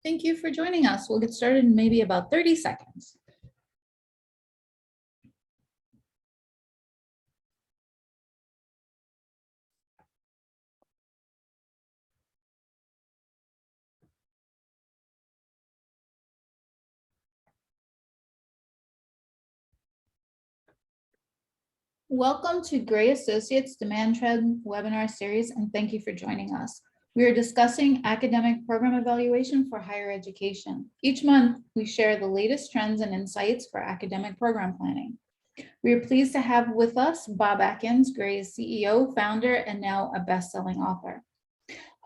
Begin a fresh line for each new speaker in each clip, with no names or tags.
Thank you for joining us. We'll get started in maybe about 30 seconds. Welcome to Gray Associates Demand Trend webinar series, and thank you for joining us. We are discussing academic program evaluation for higher education. Each month, we share the latest trends and insights for academic program planning. We are pleased to have with us Bob Atkins, Gray's CEO, founder, and now a best-selling author.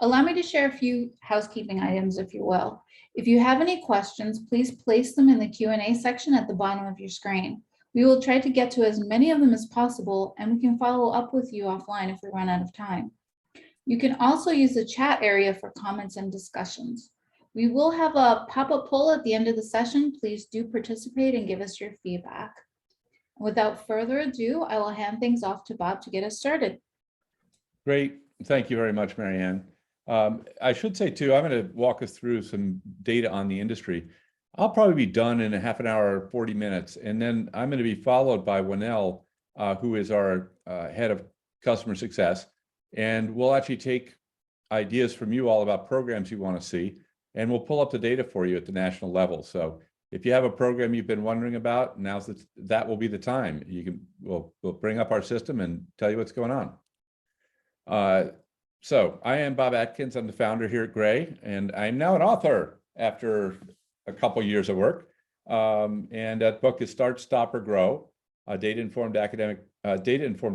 Allow me to share a few housekeeping items, if you will. If you have any questions, please place them in the Q&A section at the bottom of your screen. We will try to get to as many of them as possible, and we can follow up with you offline if we run out of time. You can also use the chat area for comments and discussions. We will have a pop-up poll at the end of the session. Please do participate and give us your feedback. Without further ado, I will hand things off to Bob to get us started.
Great. Thank you very much, Marianne. I should say too, I'm going to walk us through some data on the industry. I'll probably be done in a half an hour, 40 minutes, and then I'm going to be followed by Winnell, who is our head of customer success, and we'll actually take ideas from you all about programs you want to see, and we'll pull up the data for you at the national level. So if you have a program you've been wondering about, that will be the time. We'll bring up our system and tell you what's going on. So I am Bob Atkins. I'm the founder here at Gray, and I'm now an author after a couple years of work. And that book is Start, Stop, or Grow: a data-informed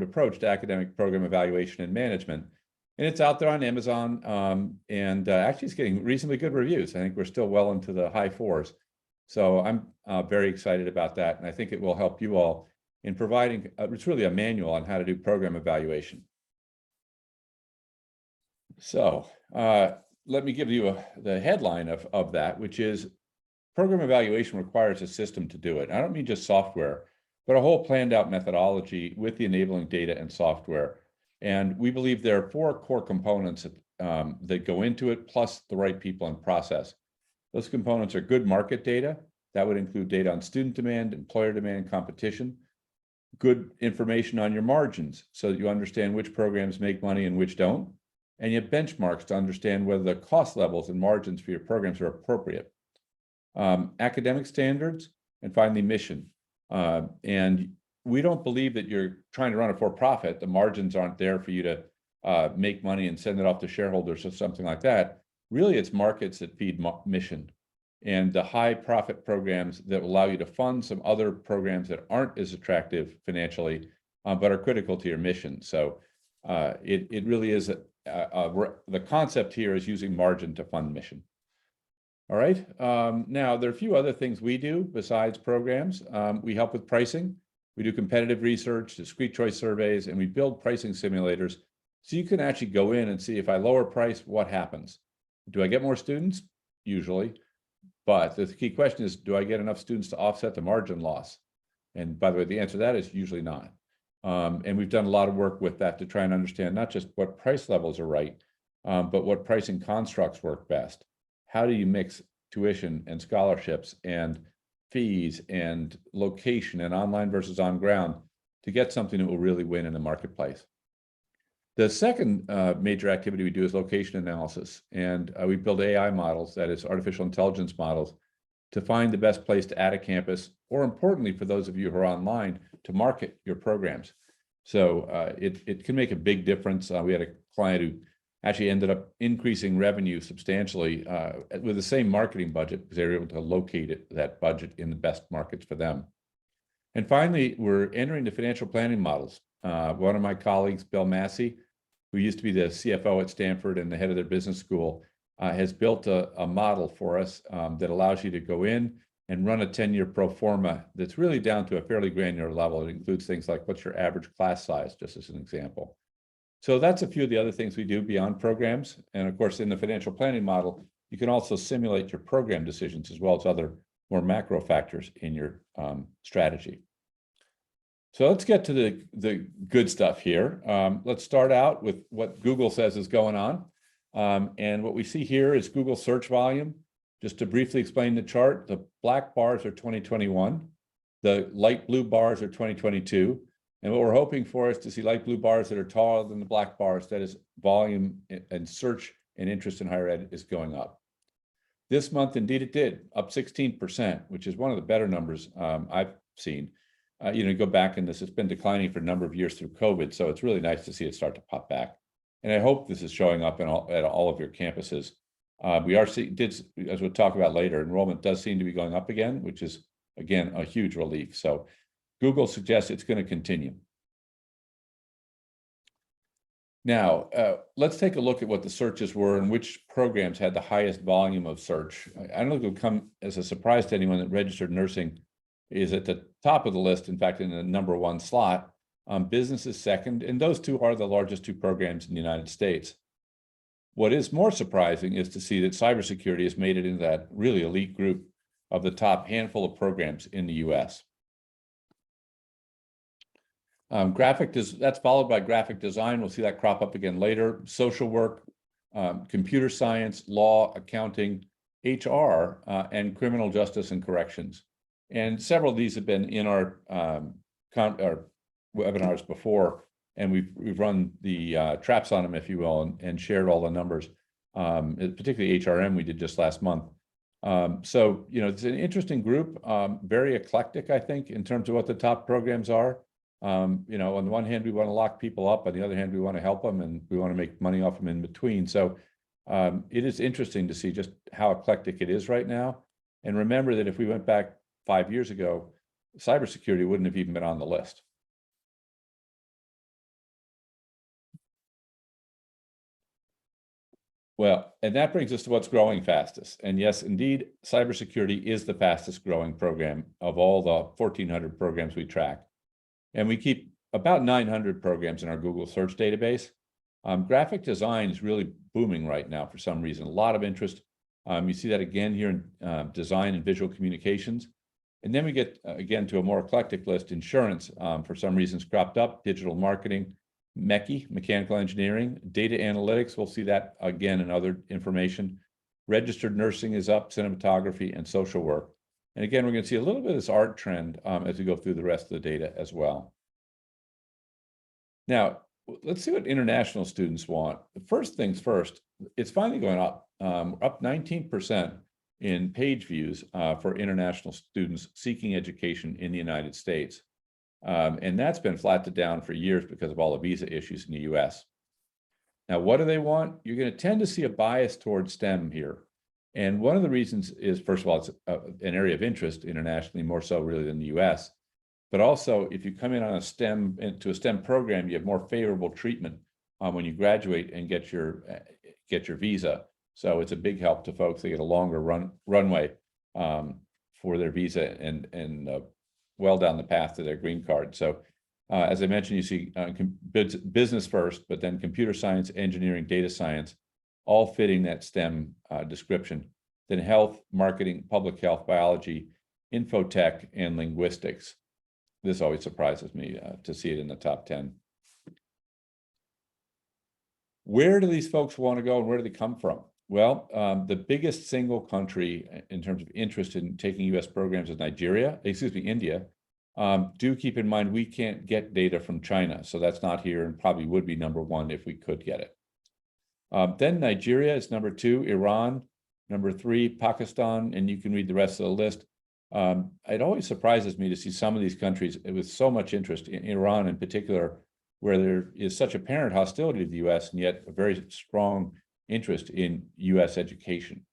approach to academic program evaluation and management. And it's out there on Amazon, and actually it's getting reasonably good reviews. I think we're still well into the high 4s. So I'm very excited about that, and I think it will help you all in providing, it's really a manual on how to do program evaluation. So let me give you the headline of that, which is program evaluation requires a system to do it. I don't mean just software, but a whole planned out methodology with the enabling data and software. And we believe there are 4 core components that go into it, plus the right people and process. Those components are good market data. That would include data on student demand, employer demand, competition. Good information on your margins so that you understand which programs make money and which don't. And you have benchmarks to understand whether the cost levels and margins for your programs are appropriate. Academic standards, and finally mission. And we don't believe that you're trying to run a for-profit. The margins aren't there for you to make money and send it off to shareholders or something like that. Really, it's markets that feed mission. And the high profit programs that allow you to fund some other programs that aren't as attractive financially, but are critical to your mission. So it really is the concept here is using margin to fund mission. All right. Now, there are a few other things we do besides programs. We help with pricing. We do competitive research, discrete choice surveys, and we build pricing simulators so you can actually go in and see, if I lower price, what happens? Do I get more students? Usually. But the key question is, do I get enough students to offset the margin loss? And by the way, the answer to that is usually not. And we've done a lot of work with that to try and understand not just what price levels are right, but what pricing constructs work best. How do you mix tuition and scholarships and fees and location and online versus on ground to get something that will really win in the marketplace? The second major activity we do is location analysis. And we build AI models, that is artificial intelligence models, to find the best place to add a campus, or importantly, for those of you who are online, to market your programs. So it can make a big difference. We had a client who actually ended up increasing revenue substantially with the same marketing budget because they were able to locate that budget in the best markets for them. And finally, we're entering the financial planning models. One of my colleagues, Bill Massey, who used to be the CFO at Stanford and the head of their business school, has built a model for us that allows you to go in and run a 10-year pro forma that's really down to a fairly granular level. It includes things like what's your average class size, just as an example. So that's a few of the other things we do beyond programs. And of course, in the financial planning model, you can also simulate your program decisions as well as other more macro factors in your strategy. So let's get to the good stuff here. Let's start out with what Google says is going on. And what we see here is Google search volume Just to briefly explain the chart, the black bars are 2021, the light blue bars are 2022, and what we're hoping for is to see light blue bars that are taller than the black bars. That is, volume and search and interest in higher ed is going up. This month, indeed, it did, up 16%, which is one of the better numbers I've seen. Go back in this, it's been declining for a number of years through COVID, so it's really nice to see it start to pop back. And I hope this is showing up at all of your campuses. We are as we'll talk about later, enrollment does seem to be going up again, which is, again, a huge relief. So Google suggests it's going to continue. Now, let's take a look at what the searches were and which programs had the highest volume of search. I don't think it will come as a surprise to anyone that registered nursing is at the top of the list, in fact, in the #1 slot. Business is second, and those two are the largest two programs in the United States. What is more surprising is to see that cybersecurity has made it into that really elite group of the top handful of programs in the US. That's followed by graphic design. We'll see that crop up again later. Social work, computer science, law, accounting, HR, and criminal justice and corrections. And several of these have been in our webinars before, and we've run the traps on them, if you will, and shared all the numbers, particularly HRM we did just last month. So, it's an interesting group, very eclectic, I think, in terms of what the top programs are. On the one hand, we want to lock people up. On the other hand, we want to help them, and we want to make money off them in between. So it is interesting to see just how eclectic it is right now. And remember that if we went back 5 years ago, cybersecurity wouldn't have even been on the list. Well, and that brings us to what's growing fastest. And yes, indeed, cybersecurity is the fastest growing program of all the 1,400 programs we track. And we keep about 900 programs in our Google search database. Graphic design is really booming right now for some reason, a lot of interest. You see that again here in design and visual communications. And then we get, again, to a more eclectic list: insurance, for some reasons, cropped up, digital marketing, mechanical engineering, data analytics. We'll see that again in other information. Registered nursing is up, cinematography, and social work. And again, we're going to see a little bit of this art trend as we go through the rest of the data as well. Now, let's see what international students want. First things first, it's finally going up, up 19% in page views for international students seeking education in the United States. And that's been flattened down for years because of all the visa issues in the US. Now, what do they want? You're going to tend to see a bias towards STEM here. And one of the reasons is, first of all, it's an area of interest internationally, more so really than the US. But also, if you come in on a STEM program, you have more favorable treatment when you graduate and get your visa. So it's a big help to folks. They get a longer runway for their visa and well down the path to their green card. So as I mentioned, you see business first, but then computer science, engineering, data science, all fitting that STEM description. Then health, marketing, public health, biology, infotech, and linguistics. This always surprises me to see it in the top 10. Where do these folks want to go, and where do they come from? Well, the biggest single country in terms of interest in taking US programs is India. Do keep in mind, we can't get data from China, so that's not here, and probably would be #1 if we could get it. Then Nigeria is #2, Iran, #3, Pakistan, and you can read the rest of the list. It always surprises me to see some of these countries with so much interest, in Iran in particular, where there is such apparent hostility to the US and yet a very strong interest in US education.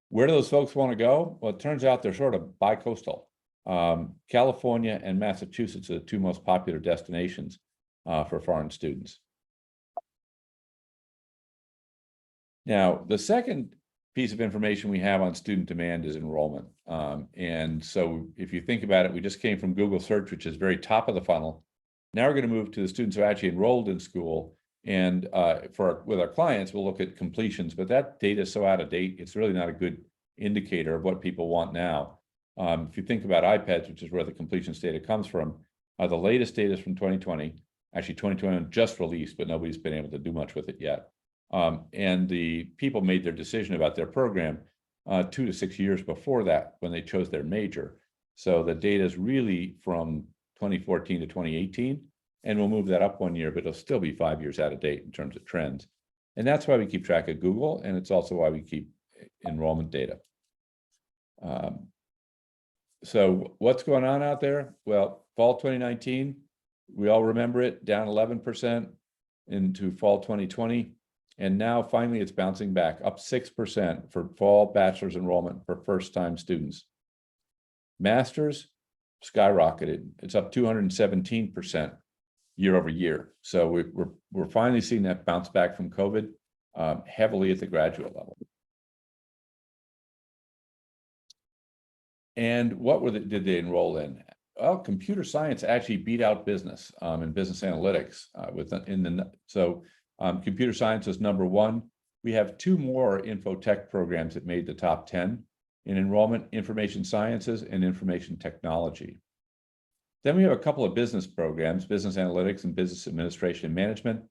Where do those folks want to go? Well, it turns out they're sort of bi-coastal. California and Massachusetts are the two most popular destinations for foreign students. Now, the second piece of information we have on student demand is enrollment. And so if you think about it, we just came from Google search, which is very top of the funnel. Now we're going to move to the students who are actually enrolled in school. And with our clients, we'll look at completions, but that data is so out of date, it's really not a good indicator of what people want now. If you think about iPads, which is where the completions data comes from, the latest data is from 2020. Actually, 2021 just released, but nobody's been able to do much with it yet. And the people made their decision about their program 2 to 6 years before that when they chose their major. So the data is really from 2014 to 2018, and we'll move that up 1 year, but it'll still be 5 years out of date in terms of trends. And that's why we keep track of Google, and it's also why we keep enrollment data. So what's going on out there? Well, fall 2019, we all remember it, down 11% into fall 2020. And now finally it's bouncing back, up 6% for fall bachelor's enrollment for first-time students. Masters skyrocketed. It's up 217% year over year. So we're finally seeing that bounce back from COVID heavily at the graduate level. And what did they enroll in? Well, computer science actually beat out business and business analytics computer science is number one. We have 2 more infotech programs that made the top 10 in enrollment: information sciences and information technology. Then we have a couple of business programs, business analytics and business administration and management.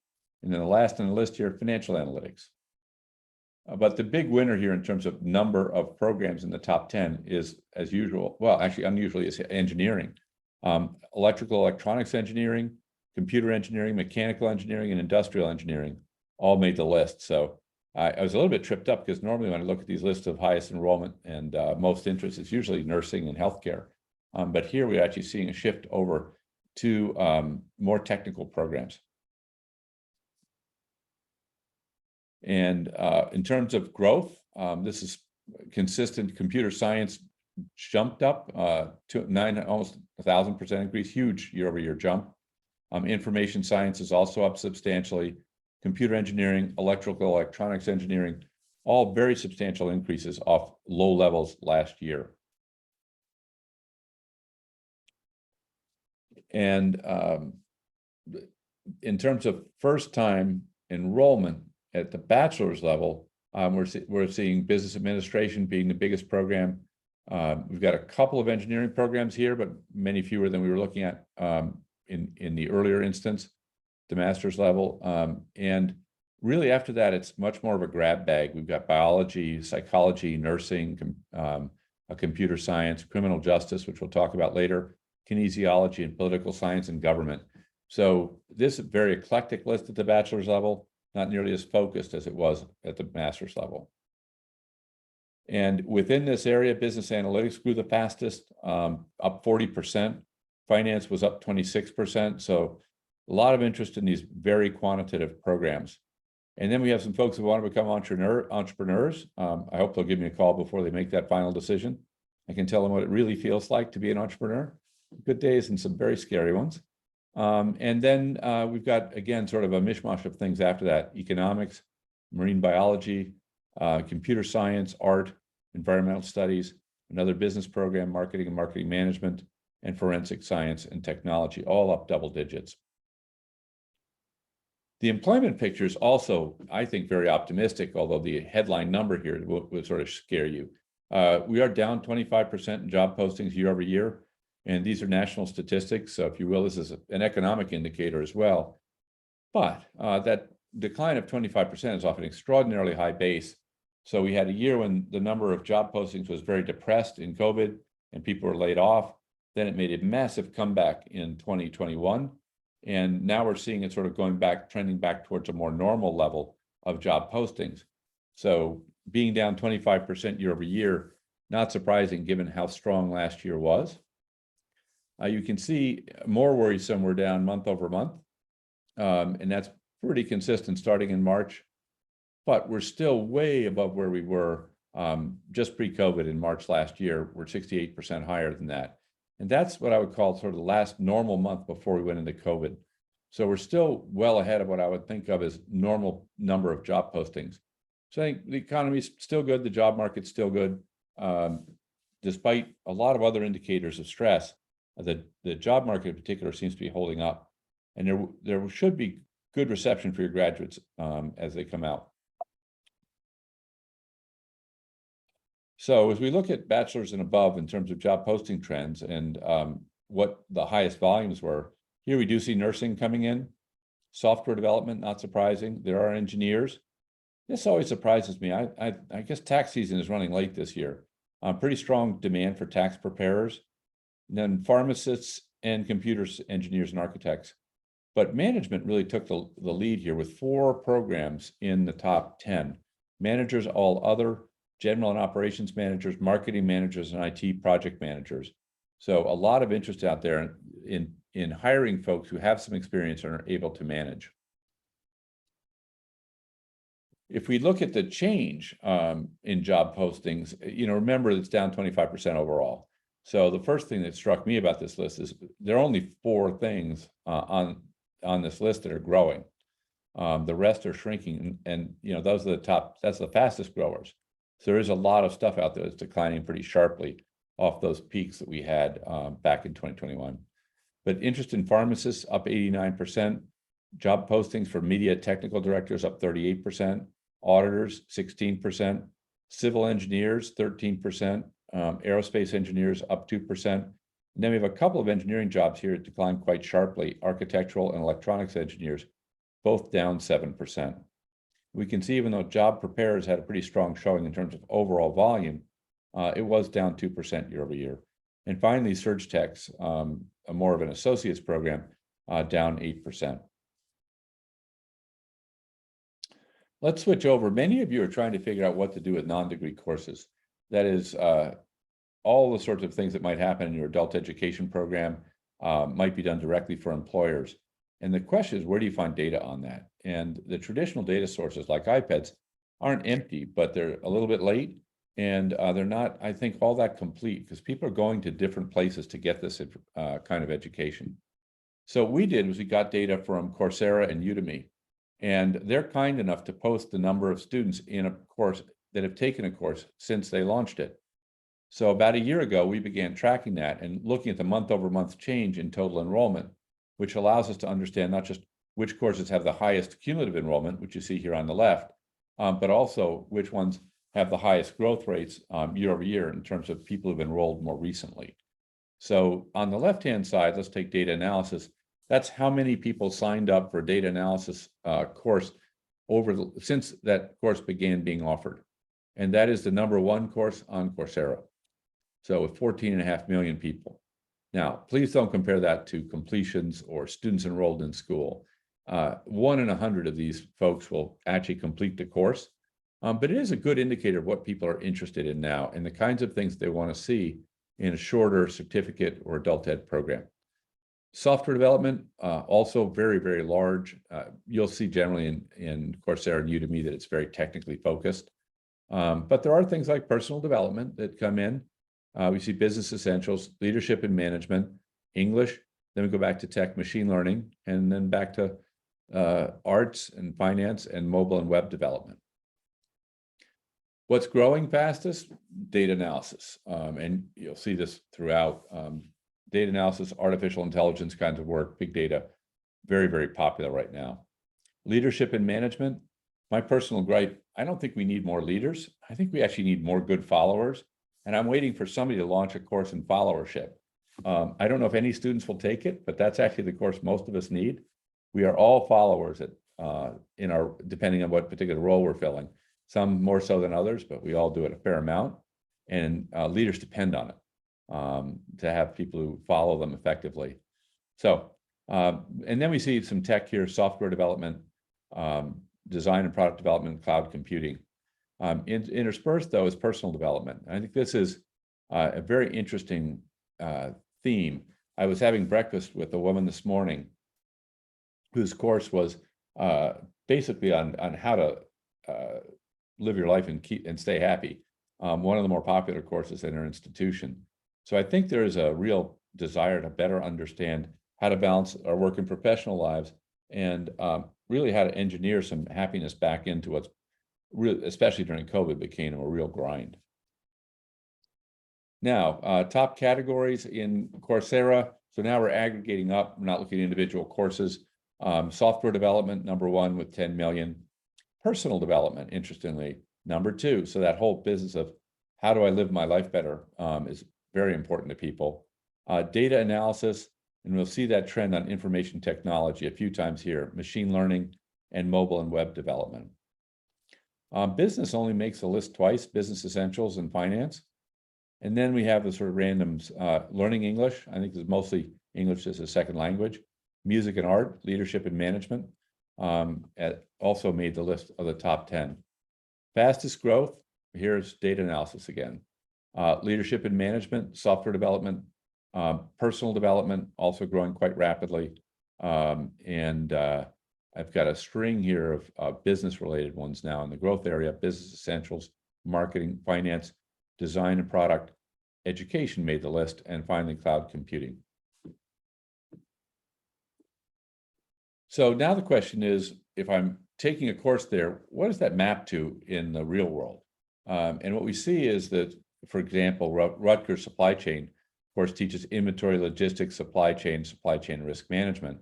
And then the last on the list here, financial analytics. But the big winner here in terms of number of programs in the top 10 is, as usual, well, actually unusually, is engineering. Electrical electronics engineering, computer engineering, mechanical engineering, and industrial engineering all made the list. So I was a little bit tripped up because normally when I look at these lists of highest enrollment and most interest, it's usually nursing and healthcare. But here we're actually seeing a shift over to more technical programs. And in terms of growth, this is consistent. Computer science jumped up to almost 1,000% increase, huge year-over-year jump. Information science is also up substantially. Computer engineering, electrical electronics engineering, all very substantial increases off low levels last year. And in terms of first-time enrollment at the bachelor's level, we're seeing business administration being the biggest program. We've got a couple of engineering programs here, but many fewer than we were looking at in the earlier instance, the master's level. And really after that, it's much more of a grab bag. We've got biology, psychology, nursing, computer science, criminal justice, which we'll talk about later, kinesiology, and political science and government. So this is a very eclectic list at the bachelor's level, not nearly as focused as it was at the master's level. And within this area, business analytics grew the fastest, up 40%. Finance was up 26%. So a lot of interest in these very quantitative programs. And then we have some folks who want to become entrepreneurs. I hope they'll give me a call before they make that final decision. I can tell them what it really feels like to be an entrepreneur. Good days and some very scary ones. And then we've got, again, sort of a mishmash of things after that: economics, marine biology, computer science, art, environmental studies, another business program, marketing and marketing management, and forensic science and technology, all up double digits. The employment picture is also, I think, very optimistic, although the headline number here will sort of scare you. We are down 25% in job postings year over year. And these are national statistics. So if you will, this is an economic indicator as well. But that decline of 25% is off an extraordinarily high base. So we had a year when the number of job postings was very depressed in COVID and people were laid off. Then it made a massive comeback in 2021. And now we're seeing it sort of going back, trending back towards a more normal level of job postings. So being down 25% year over year, not surprising given how strong last year was. You can see more worrisome, we're down month over month. And that's pretty consistent starting in March. But we're still way above where we were just pre-COVID in March last year. We're 68% higher than that. And that's what I would call sort of the last normal month before we went into COVID. So we're still well ahead of what I would think of as normal number of job postings. So I think the economy's still good, the job market's still good. Despite a lot of other indicators of stress, the job market in particular seems to be holding up. And there should be good reception for your graduates as they come out. So as we look at bachelor's and above in terms of job posting trends and what the highest volumes were, here we do see nursing coming in, software development, not surprising. There are engineers. This always surprises me. I guess tax season is running late this year. Pretty strong demand for tax preparers, and then pharmacists and computers engineers and architects. But management really took the lead here with 4 programs in the top 10. Managers, all other, general and operations managers, marketing managers, and IT project managers. So a lot of interest out there in hiring folks who have some experience and are able to manage. If we look at the change in job postings, remember it's down 25% overall. So the first thing that struck me about this list is there are only 4 things on this list that are growing. The rest are shrinking, and those are the top. That's the fastest growers. So there is a lot of stuff out there that's declining pretty sharply off those peaks that we had back in 2021. But interest in pharmacists up 89%, job postings for media technical directors up 38%, auditors 16%, civil engineers 13%, aerospace engineers up 2%. And then we have a couple of engineering jobs here that declined quite sharply, architectural and electronics engineers, both down 7%. We can see even though job preparers had a pretty strong showing in terms of overall volume, it was down 2% year over year. And finally, Surge Techs, more of an associate's program, down 8%. Let's switch over. Many of you are trying to figure out what to do with non-degree courses. That is, all the sorts of things that might happen in your adult education program might be done directly for employers. And the question is, where do you find data on that? And the traditional data sources like iPads aren't empty, but they're a little bit late. And they're not, I think, all that complete because people are going to different places to get this kind of education. So what we did was we got data from Coursera and Udemy, and they're kind enough to post the number of students in a course that have taken a course since they launched it. So about a year ago, we began tracking that and looking at the month-over-month change in total enrollment, which allows us to understand not just which courses have the highest cumulative enrollment, which you see here on the left, but also which ones have the highest growth rates year over year in terms of people who've enrolled more recently. So on the left-hand side, let's take data analysis. That's how many people signed up for a data analysis course since that course began being offered. And that is the #1 course on Coursera. So with 14.5 million people. Now, please don't compare that to completions or students enrolled in school. 1 in 100 of these folks will actually complete the course. But it is a good indicator of what people are interested in now and the kinds of things they want to see in a shorter certificate or adult ed program. Software development, also very, very large. You'll see generally in Coursera and Udemy that it's very technically focused. But there are things like personal development that come in. We see business essentials, leadership and management, English, then we go back to tech, machine learning, and then back to arts and finance and mobile and web development. What's growing fastest? Data analysis. And you'll see this throughout. Data analysis, artificial intelligence kinds of work, big data, very, very popular right now. Leadership and management. My personal gripe, I don't think we need more leaders. I think we actually need more good followers. And I'm waiting for somebody to launch a course in followership. I don't know if any students will take it, but that's actually the course most of us need. We are all followers depending on what particular role we're filling. Some more so than others, but we all do it a fair amount. And leaders depend on it to have people who follow them effectively. So, and then we see some tech here, software development, design and product development, cloud computing. Interspersed, though, is personal development. I think this is a very interesting theme. I was having breakfast with a woman this morning whose course was basically on how to live your life and stay happy. One of the more popular courses in our institution. So I think there is a real desire to better understand how to balance our work and professional lives and really how to engineer some happiness back into what's really, especially during COVID, became a real grind. Now, top categories in Coursera. So now we're aggregating up, we're not looking at individual courses. Software development, #1 with 10 million. Personal development, interestingly, #2. So that whole business of how do I live my life better is very important to people. Data analysis, and we'll see that trend on information technology a few times here, machine learning and mobile and web development. Business only makes the list twice, business essentials and finance. And then we have the sort of randoms, learning English. I think it's mostly English as a second language, music and art, leadership and management, also made the list of the top 10. Fastest growth, here's data analysis again. Leadership and management, software development, personal development, also growing quite rapidly. I've got a string here of business-related ones now in the growth area: business essentials, marketing, finance, design and product, education made the list, and finally cloud computing. So now the question is, if I'm taking a course there, what does that map to in the real world? And what we see is that, for example, Rutgers supply chain course teaches inventory, logistics, supply chain risk management.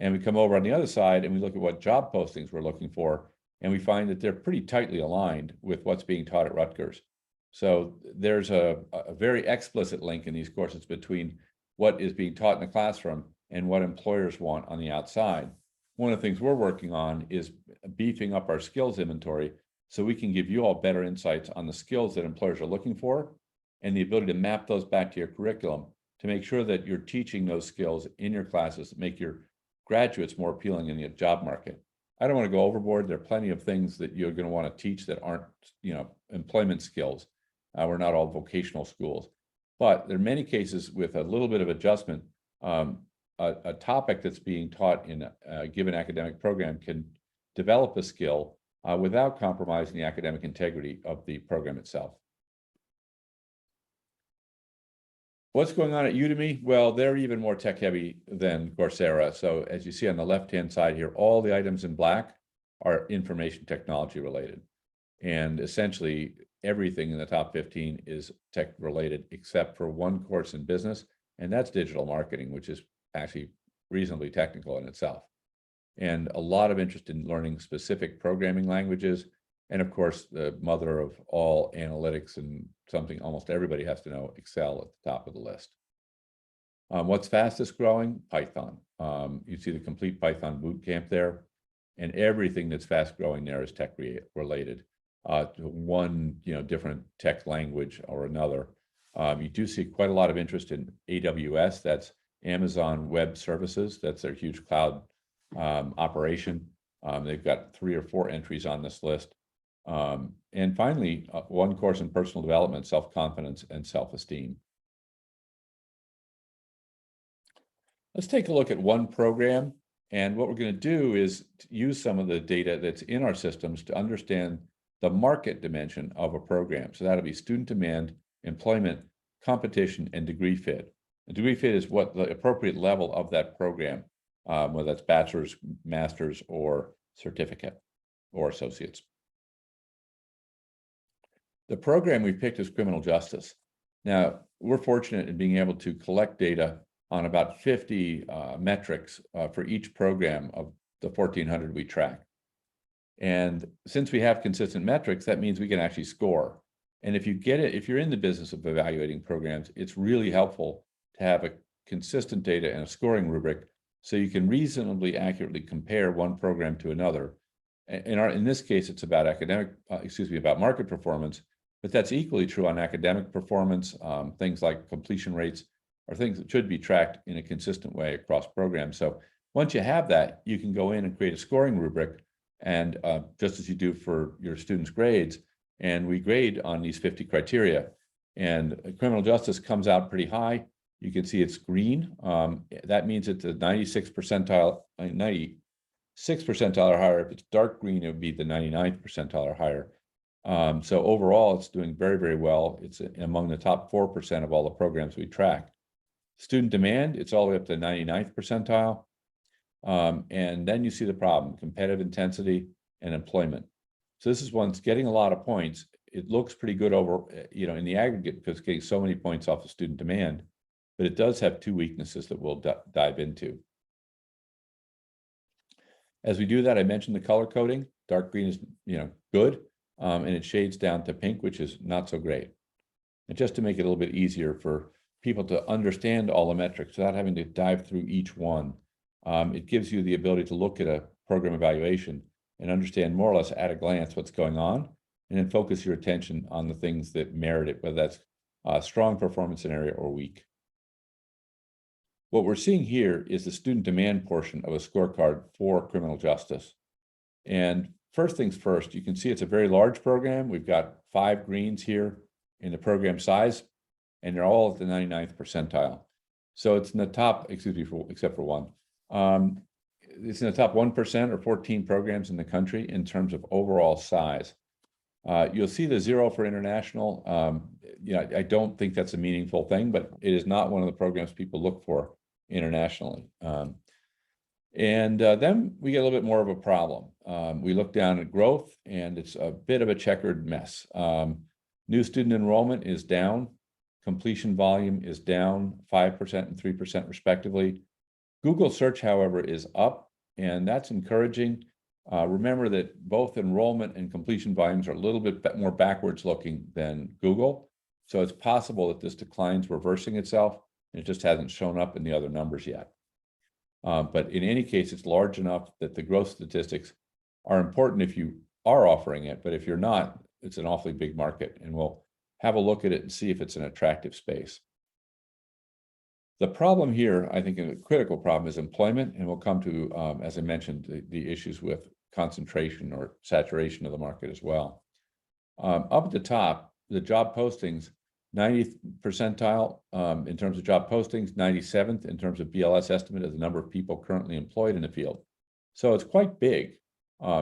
And we come over on the other side and we look at what job postings we're looking for, and we find that they're pretty tightly aligned with what's being taught at Rutgers. So there's a very explicit link in these courses between what is being taught in the classroom and what employers want on the outside. One of the things we're working on is beefing up our skills inventory so we can give you all better insights on the skills that employers are looking for and the ability to map those back to your curriculum to make sure that you're teaching those skills in your classes to make your graduates more appealing in the job market. I don't want to go overboard. There are plenty of things that you're going to want to teach that aren't, employment skills. We're not all vocational schools, but there are many cases with a little bit of adjustment. A topic that's being taught in a given academic program can develop a skill without compromising the academic integrity of the program itself. What's going on at Udemy? Well, they're even more tech heavy than Coursera. So as you see on the left-hand side here, all the items in black are information technology related. And essentially everything in the top 15 is tech related, except for one course in business, and that's digital marketing, which is actually reasonably technical in itself. And a lot of interest in learning specific programming languages. And of course, the mother of all analytics and something almost everybody has to know, Excel at the top of the list. What's fastest growing? Python. You see the complete Python bootcamp there, and everything that's fast growing there is tech related. One, different tech language or another. You do see quite a lot of interest in AWS. That's Amazon Web Services. That's their huge cloud operation. They've got 3 or 4 entries on this list. And finally, one course in personal development, self-confidence and self-esteem. Let's take a look at one program. And what we're going to do is use some of the data that's in our systems to understand the market dimension of a program. So that'll be student demand, employment, competition, and degree fit. And degree fit is what the appropriate level of that program, whether that's bachelor's, master's, or certificate, or associates. The program we picked is criminal justice. Now, we're fortunate in being able to collect data on about 50 metrics for each program of the 1,400 we track. And since we have consistent metrics, that means we can actually score. And if you're in the business of evaluating programs, it's really helpful to have a consistent data and a scoring rubric so you can reasonably accurately compare one program to another. In this case, it's about about market performance, but that's equally true on academic performance. Things like completion rates are things that should be tracked in a consistent way across programs. So once you have that, you can go in and create a scoring rubric, and just as you do for your students' grades, and we grade on these 50 criteria. And criminal justice comes out pretty high. You can see it's green. That means it's the 96th percentile, 96th percentile or higher. If it's dark green, it would be the 99th percentile or higher. So overall, it's doing very, very well. It's among the top 4% of all the programs we track. Student demand, it's all the way up to the 99th percentile. And then you see the problem: competitive intensity and employment. So this is one that's getting a lot of points. It looks pretty good over, in the aggregate, because it's getting so many points off of student demand, but it does have 2 weaknesses that we'll dive into. As we do that, I mentioned the color coding. Dark green is, good, and it shades down to pink, which is not so great. And just to make it a little bit easier for people to understand all the metrics without having to dive through each one, it gives you the ability to look at a program evaluation and understand more or less at a glance what's going on, and then focus your attention on the things that merit it, whether that's strong performance in area or weak. What we're seeing here is the student demand portion of a scorecard for criminal justice. And first things first, you can see it's a very large program. We've got 5 greens here in the program size, and they're all at the 99th percentile. So it's in the top, excuse me, except for one. It's in the top 1% or 14 programs in the country in terms of overall size. You'll see the 0 for international. I don't think that's a meaningful thing, but it is not one of the programs people look for internationally. Then we get a little bit more of a problem. We look down at growth, and it's a bit of a checkered mess. New student enrollment is down. Completion volume is down 5% and 3% respectively. Google search, however, is up, and that's encouraging. Remember that both enrollment and completion volumes are a little bit more backwards looking than Google. So it's possible that this decline's reversing itself, and it just hasn't shown up in the other numbers yet. But in any case, it's large enough that the growth statistics are important if you are offering it, but if you're not, it's an awfully big market, and we'll have a look at it and see if it's an attractive space. The problem here, I think a critical problem, is employment, and we'll come to, as I mentioned, the issues with concentration or saturation of the market as well. Up at the top, the job postings, 90th percentile in terms of job postings, 97th in terms of BLS estimate of the number of people currently employed in the field. So it's quite big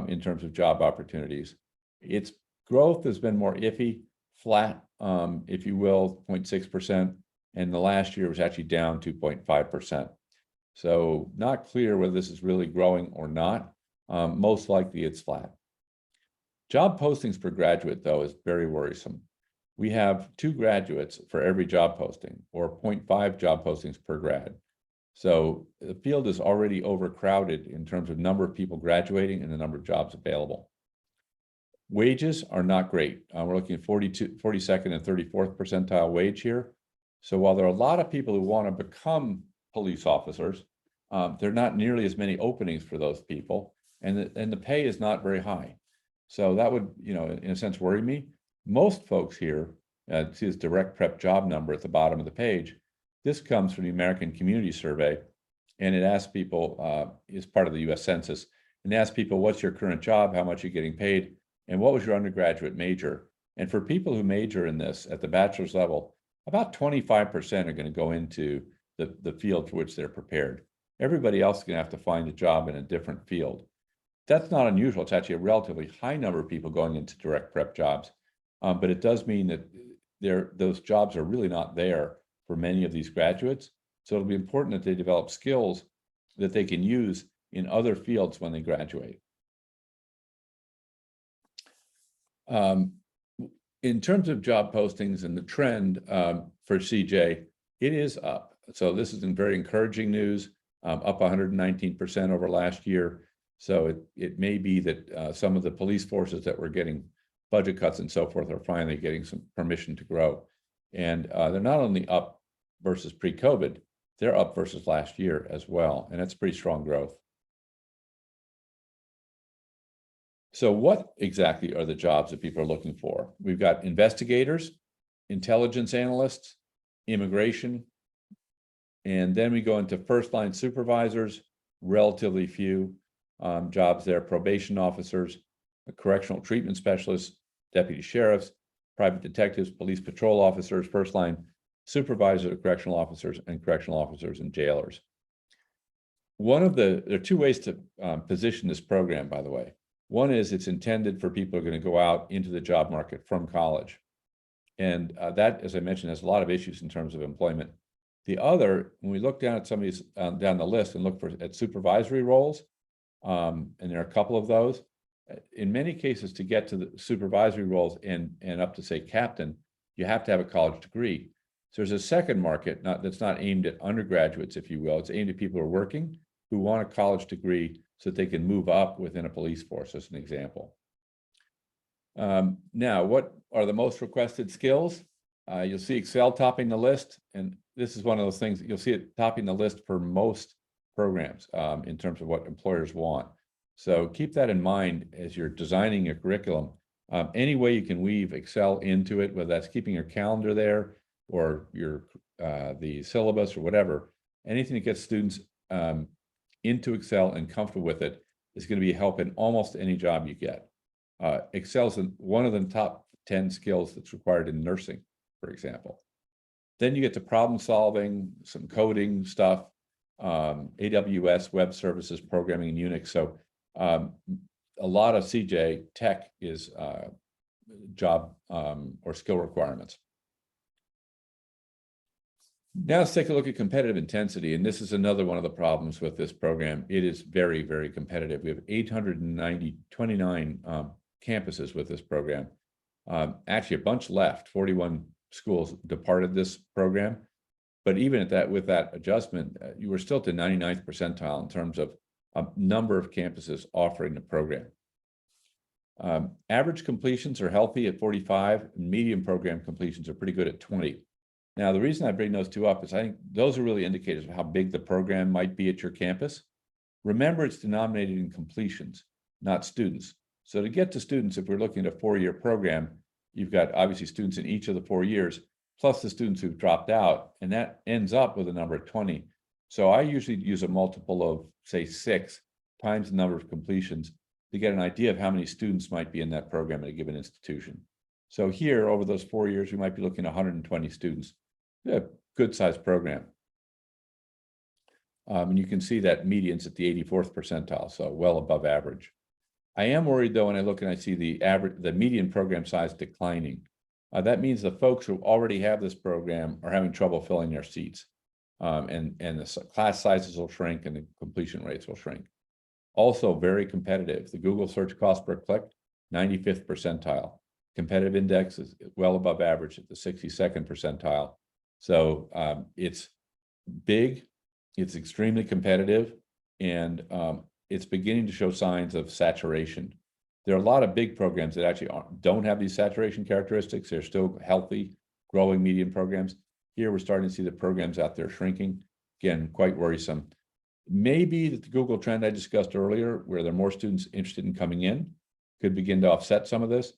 in terms of job opportunities. Its growth has been more iffy, flat, if you will, 0.6%, and the last year was actually down 2.5%. So not clear whether this is really growing or not. Most likely it's flat. Job postings per graduate, though, is very worrisome. We have 2 graduates for every job posting, or 0.5 job postings per grad. So the field is already overcrowded in terms of number of people graduating and the number of jobs available. Wages are not great. We're looking at 42nd and 34th percentile wage here. So while there are a lot of people who want to become police officers, there are not nearly as many openings for those people, and the pay is not very high. So that would, in a sense, worry me. Most folks here, see this direct prep job number at the bottom of the page. This comes from the American Community Survey, and it asks people, is part of the US Census, and it asks people, what's your current job, how much are you getting paid, and what was your undergraduate major? And for people who major in this at the bachelor's level, about 25% are going to go into the field for which they're prepared. Everybody else is going to have to find a job in a different field. That's not unusual. It's actually a relatively high number of people going into direct prep jobs. But it does mean that those jobs are really not there for many of these graduates. So it'll be important that they develop skills that they can use in other fields when they graduate. In terms of job postings and the trend for CJ, it is up. So this is very encouraging news, up 119% over last year. So it may be that some of the police forces that were getting budget cuts and so forth are finally getting some permission to grow. And they're not only up versus pre-COVID, they're up versus last year as well. And that's pretty strong growth. So what exactly are the jobs that people are looking for? We've got investigators, intelligence analysts, immigration, and then we go into first-line supervisors, relatively few jobs there, probation officers, correctional treatment specialists, deputy sheriffs, private detectives, police patrol officers, first-line supervisors of correctional officers, and correctional officers and jailers. There are 2 ways to position this program, by the way. One is it's intended for people who are going to go out into the job market from college. And that, as I mentioned, has a lot of issues in terms of employment. The other, when we look down at some of these down the list and look at supervisory roles, and there are a couple of those, in many cases, to get to the supervisory roles and up to, say, captain, you have to have a college degree. So there's a second market that's not aimed at undergraduates, if you will. It's aimed at people who are working, who want a college degree so that they can move up within a police force, as an example. Now, what are the most requested skills? You'll see Excel topping the list, and this is one of those things that you'll see it topping the list for most programs in terms of what employers want. So keep that in mind as you're designing your curriculum. Any way you can weave Excel into it, whether that's keeping your calendar there or your the syllabus or whatever, anything that gets students into Excel and comfortable with it is going to be a help in almost any job you get. Excel is one of the top 10 skills that's required in nursing, for example. Then you get to problem solving, some coding stuff, AWS, web services, programming in Unix. So a lot of CJ tech is job or skill requirements. Now let's take a look at competitive intensity. And this is another one of the problems with this program. It is very, very competitive. We have 29 campuses with this program. Actually, a bunch left, 41 schools departed this program. But even at that, with that adjustment, you were still to 99th percentile in terms of number of campuses offering the program. Average completions are healthy at 45, and medium program completions are pretty good at 20. Now, the reason I bring those two up is I think those are really indicators of how big the program might be at your campus. Remember, it's denominated in completions, not students. So to get to students, if we're looking at a 4-year program, you've got obviously students in each of the 4 years, plus the students who've dropped out, and that ends up with a number of 20. So I usually use a multiple of, say, 6 times the number of completions to get an idea of how many students might be in that program at a given institution. So here, over those 4 years, we might be looking at 120 students. Yeah, good sized program. And you can see that median's at the 84th percentile, so well above average. I am worried though, when I look and I see the median program size declining. That means the folks who already have this program are having trouble filling their seats. And the class sizes will shrink and the completion rates will shrink. Also very competitive. The Google search cost per click, 95th percentile. Competitive index is well above average at the 62nd percentile. So it's big, it's extremely competitive, and it's beginning to show signs of saturation. There are a lot of big programs that actually don't have these saturation characteristics. They're still healthy, growing medium programs. Here we're starting to see the programs out there shrinking. Again, quite worrisome. Maybe the Google trend I discussed earlier, where there are more students interested in coming in, could begin to offset some of this.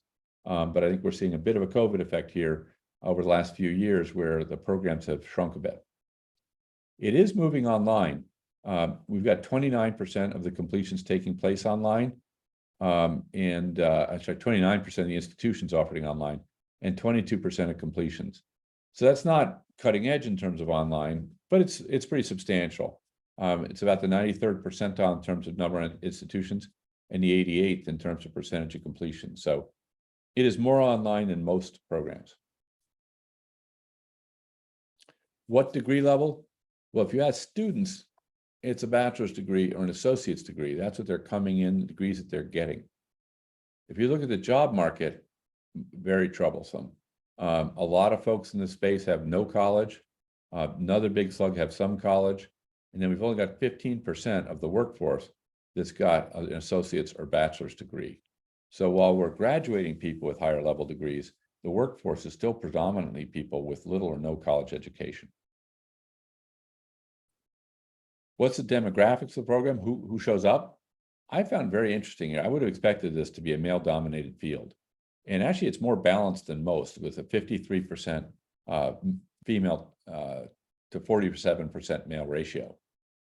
But I think we're seeing a bit of a COVID effect here over the last few years where the programs have shrunk a bit. It is moving online. We've got 29% of the completions taking place online. And 29% of the institutions offering online and 22% of completions. So that's not cutting edge in terms of online, but it's pretty substantial. It's about the 93rd percentile in terms of number of institutions and the 88th in terms of percentage of completion. So it is more online than most programs. What degree level? Well, if you ask students, it's a bachelor's degree or an associate's degree. That's what they're coming in, the degrees that they're getting. If you look at the job market, very troublesome. A lot of folks in this space have no college. Another big slug have some college. And then we've only got 15% of the workforce that's got an associate's or bachelor's degree. So while we're graduating people with higher level degrees, the workforce is still predominantly people with little or no college education. What's the demographics of the program? Who shows up? I found very interesting. I would have expected this to be a male-dominated field. And actually, it's more balanced than most, with a 53% female to 47% male ratio.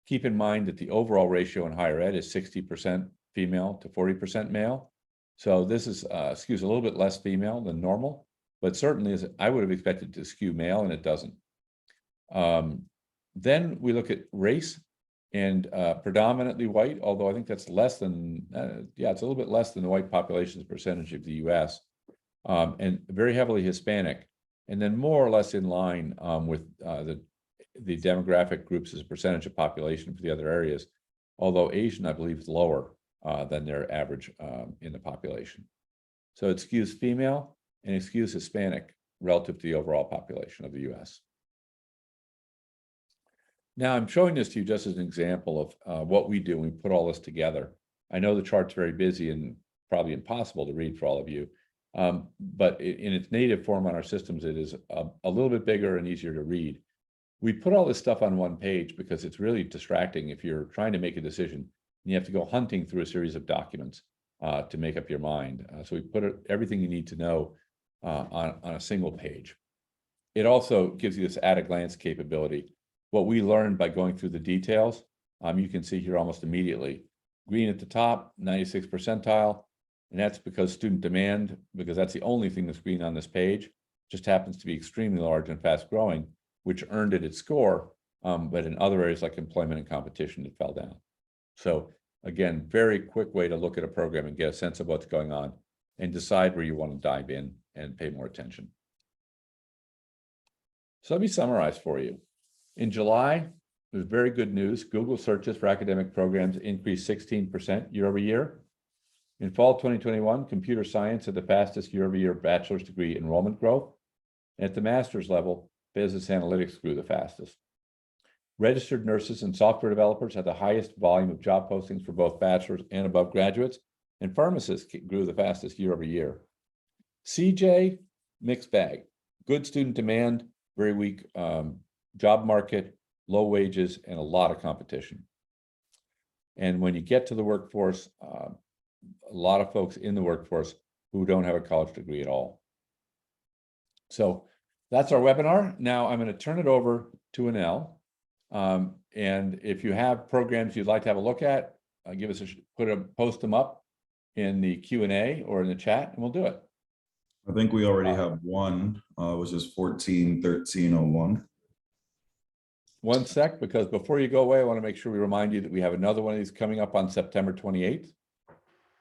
Keep in mind that the overall ratio in higher ed is 60% female to 40% male. So this is skews a little bit less female than normal, but certainly I would have expected to skew male, and it doesn't. Then we look at race. And predominantly white, although I think that's less than, it's a little bit less than the white population's percentage of the US, and very heavily Hispanic, and then more or less in line with the demographic groups as a percentage of population for the other areas, although Asian, I believe, is lower than their average in the population. So it skews female and it skews Hispanic relative to the overall population of the US. Now, I'm showing this to you just as an example of what we do when we put all this together. I know the chart's very busy and probably impossible to read for all of you, but in its native form on our systems, it is a little bit bigger and easier to read. We put all this stuff on one page because it's really distracting if you're trying to make a decision. you have to go hunting through a series of documents to make up your mind. So we put everything you need to know on a single page. It also gives you this at-a-glance capability. What we learned by going through the details, you can see here almost immediately. Green at the top, 96th percentile, and that's because student demand, because that's the only thing that's green on this page, just happens to be extremely large and fast growing, which earned it its score, but in other areas like employment and competition, it fell down. So again, very quick way to look at a program and get a sense of what's going on and decide where you want to dive in and pay more attention. So let me summarize for you. In July, it was very good news. Google searches for academic programs increased 16% year over year. In fall 2021, computer science had the fastest year-over-year bachelor's degree enrollment growth. And at the master's level, business analytics grew the fastest. Registered nurses and software developers had the highest volume of job postings for both bachelor's and above graduates, and pharmacists grew the fastest year over year. CJ, mixed bag. Good student demand, very weak job market, low wages, and a lot of competition. And when you get to the workforce, a lot of folks in the workforce who don't have a college degree at all. So that's our webinar. Now I'm going to turn it over to Anel. And if you have programs you'd like to have a look at, give us post them up in the Q&A or in the chat, and we'll do it.
I think we already have one, which is 141301.
One sec, because before you go away, I want to make sure we remind you that we have another one of these coming up on September 28th.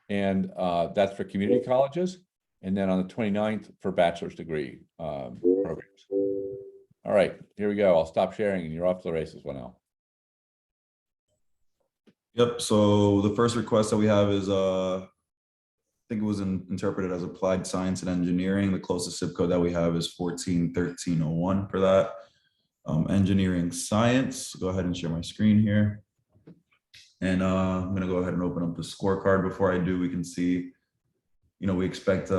And that's for community colleges. And then on the 29th for bachelor's degree programs. All right, here we go. I'll stop sharing and you're off to the races, Wanel.
Yep, so the first request that we have is, I think it was interpreted as applied science and engineering. The closest zip code that we have is 141301 for that. Engineering science, go ahead and share my screen here. And I'm going to go ahead and open up the scorecard. Before I do, we can see, we expect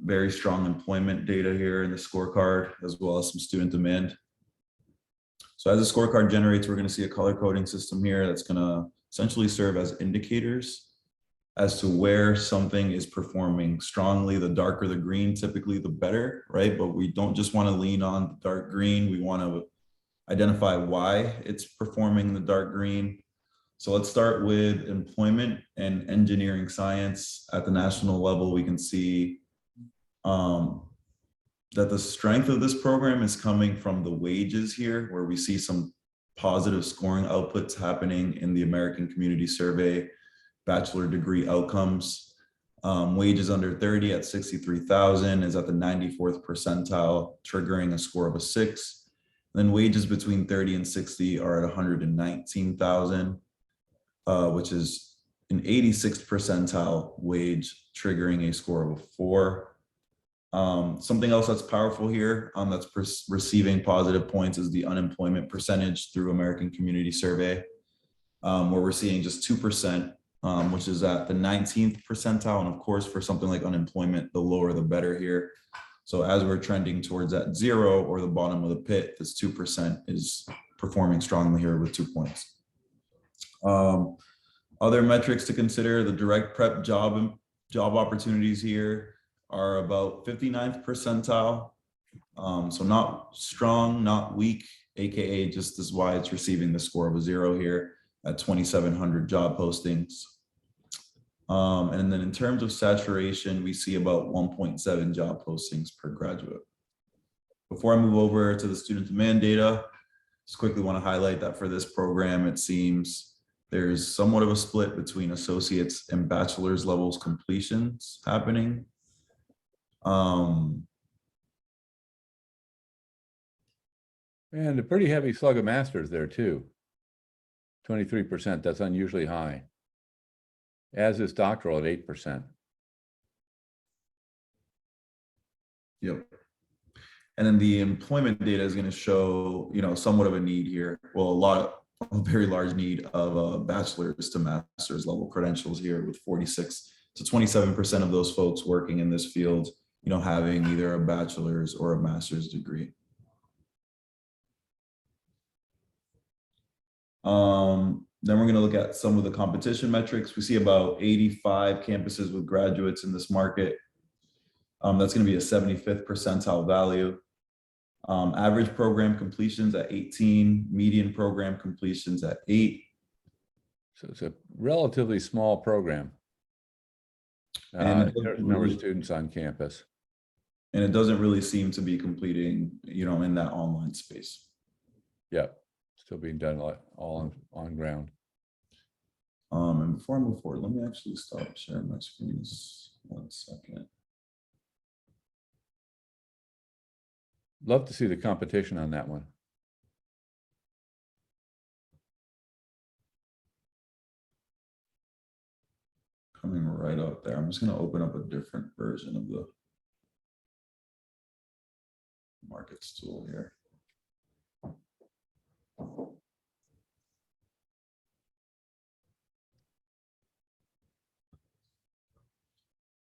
very strong employment data here in the scorecard, as well as some student demand. So as the scorecard generates, we're going to see a color coding system here that's going to essentially serve as indicators as to where something is performing strongly. The darker the green, typically the better, right? But we don't just want to lean on the dark green. We want to identify why it's performing in the dark green. So let's start with employment and engineering science. At the national level, we can see that the strength of this program is coming from the wages here, where we see some positive scoring outputs happening in the American Community Survey bachelor degree outcomes. Wages under 30 at 63,000 is at the 94th percentile, triggering a score of a 6. Then wages between 30 and 60 are at 119,000. Which is an 86th percentile wage, triggering a score of a 4. Something else that's powerful here that's receiving positive points is the unemployment percentage through American Community Survey, where we're seeing just 2%, which is at the 19th percentile. And of course, for something like unemployment, the lower the better here. So as we're trending towards that 0 or the bottom of the pit, this 2% is performing strongly here with 2 points. Other metrics to consider: the direct prep job opportunities here are about 59th percentile. So not strong, not weak, AKA just is why it's receiving the score of a 0 here at 2,700 job postings. And then in terms of saturation, we see about 1.7 job postings per graduate. Before I move over to the student demand data, just quickly want to highlight that for this program, it seems there's somewhat of a split between associates and bachelor's levels completions happening.
And a pretty heavy slug of masters there too. 23%, that's unusually high. As is doctoral at 8%.
Yep. And then the employment data is going to show, somewhat of a need here. Well, a very large need of bachelor's to master's level credentials here, with 46 to 27% of those folks working in this field, having either a bachelor's or a master's degree. Then we're going to look at some of the competition metrics. We see about 85 campuses with graduates in this market. That's going to be a 75th percentile value. Average program completions at 18, median program completions at 8.
So it's a relatively small program.
And
in terms of number of students on campus.
And it doesn't really seem to be completing, in that online space.
Yeah, still being done all on ground.
And before I move forward, let me actually stop sharing my screen. Just 1 second.
Love to see the competition on that one.
Coming right up there. I'm just going to open up a different version of the markets tool here.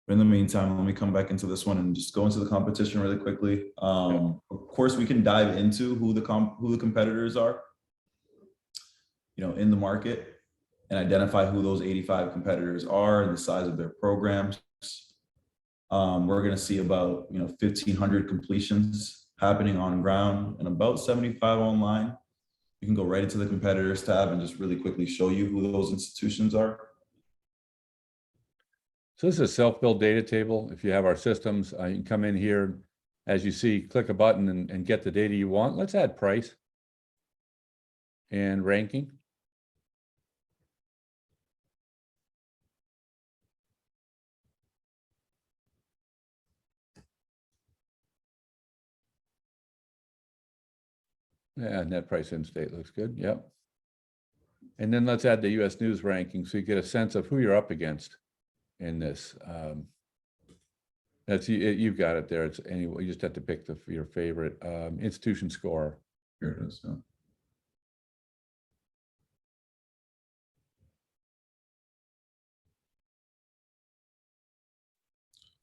In the meantime, let me come back into this one and just go into the competition really quickly. Of course, we can dive into who the competitors are, in the market, and identify who those 85 competitors are and the size of their programs. We're going to see about 1,500 completions happening on ground and about 75 online. You can go right into the competitors tab and just really quickly show you who those institutions are.
So this is a self-built data table. If you have our systems, you can come in here, as you see, click a button and get the data you want. Let's add price and ranking. Yeah, net price in state looks good. Yep. And then let's add the US News ranking so you get a sense of who you're up against in this. You've got it there. It's anyway, you just have to pick your favorite institution score.
Here it is.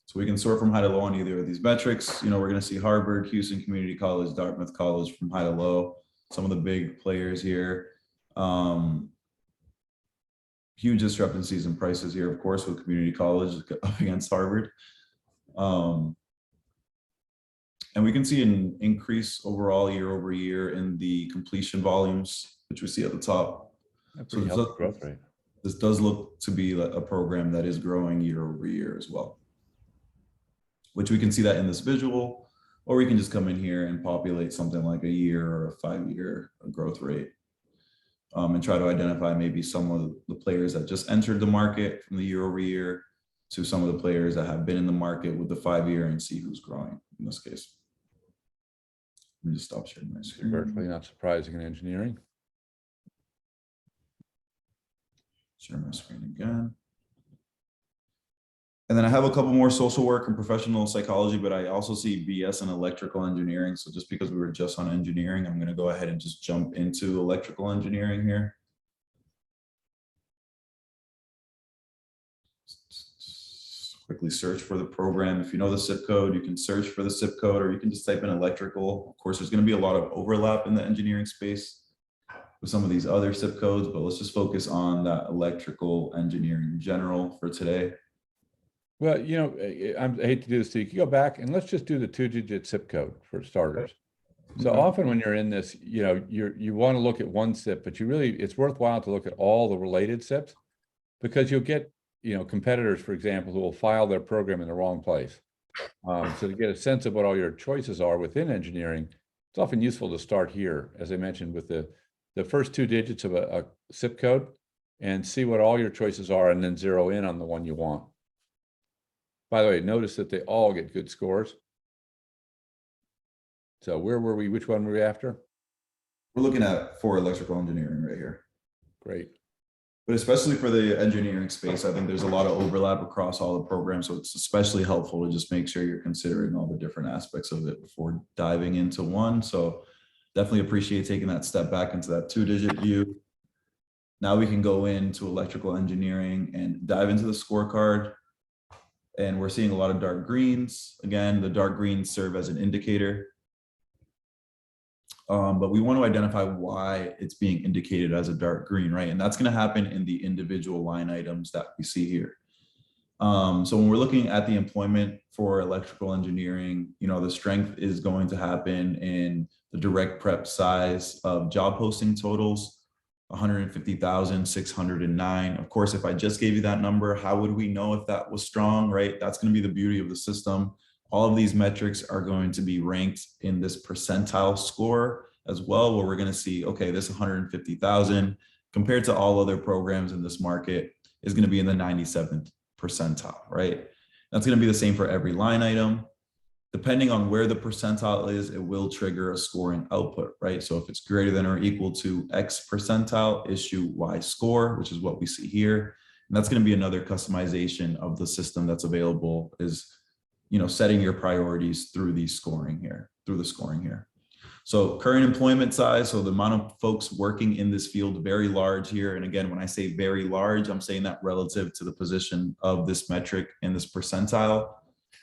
So we can sort from high to low on either of these metrics. We're going to see Harvard, Houston Community College, Dartmouth College from high to low. Some of the big players here. Huge discrepancies in prices here, of course, with community college up against Harvard. And we can see an increase overall year over year in the completion volumes, which we see at the top.
So growth rate.
This does look to be a program that is growing year over year as well, which we can see that in this visual, or we can just come in here and populate something like a year or a 5-year growth rate. And try to identify maybe some of the players that just entered the market from the year over year to some of the players that have been in the market with the 5-year and see who's growing in this case. Let me just stop sharing my screen.
Virtually not surprising in engineering.
Share my screen again. And then I have a couple more social work and professional psychology, but I also see BS and electrical engineering. So just because we were just on engineering, I'm going to go ahead and just jump into electrical engineering here. Quickly search for the program. If you know the zip code, you can search for the zip code, or you can just type in electrical. Of course, there's going to be a lot of overlap in the engineering space with some of these other zip codes, but let's just focus on that electrical engineering in general for today.
Well, I hate to do this to you. You can go back and let's just do the 2-digit zip code for starters. So often when you're in this, you want to look at one SIP, but it's worthwhile to look at all the related SIPs, because you'll get, competitors, for example, who will file their program in the wrong place. So to get a sense of what all your choices are within engineering, it's often useful to start here, as I mentioned, with the first 2 digits of a zip code and see what all your choices are and then zero in on the one you want. By the way, notice that they all get good scores. So where were we? Which one were we after?
We're looking at for electrical engineering right here.
Great.
But especially for the engineering space, I think there's a lot of overlap across all the programs. So it's especially helpful to just make sure you're considering all the different aspects of it before diving into one. So definitely appreciate taking that step back into that 2-digit view. Now we can go into electrical engineering and dive into the scorecard. And we're seeing a lot of dark greens. Again, the dark greens serve as an indicator. But we want to identify why it's being indicated as a dark green, right? And that's going to happen in the individual line items that we see here. So when we're looking at the employment for electrical engineering, the strength is going to happen in the direct prep size of job posting totals, 150,609. Of course, if I just gave you that number, how would we know if that was strong, right? That's going to be the beauty of the system. All of these metrics are going to be ranked in this percentile score as well, where we're going to see, okay, this 150,000 compared to all other programs in this market is going to be in the 97th percentile, right? That's going to be the same for every line item. Depending on where the percentile is, it will trigger a scoring output, right? So if it's greater than or equal to X percentile, issue Y score, which is what we see here. And that's going to be another customization of the system that's available, is setting your priorities through the scoring here. So current employment size, so the amount of folks working in this field, very large here. And again, when I say very large, I'm saying that relative to the position of this metric in this percentile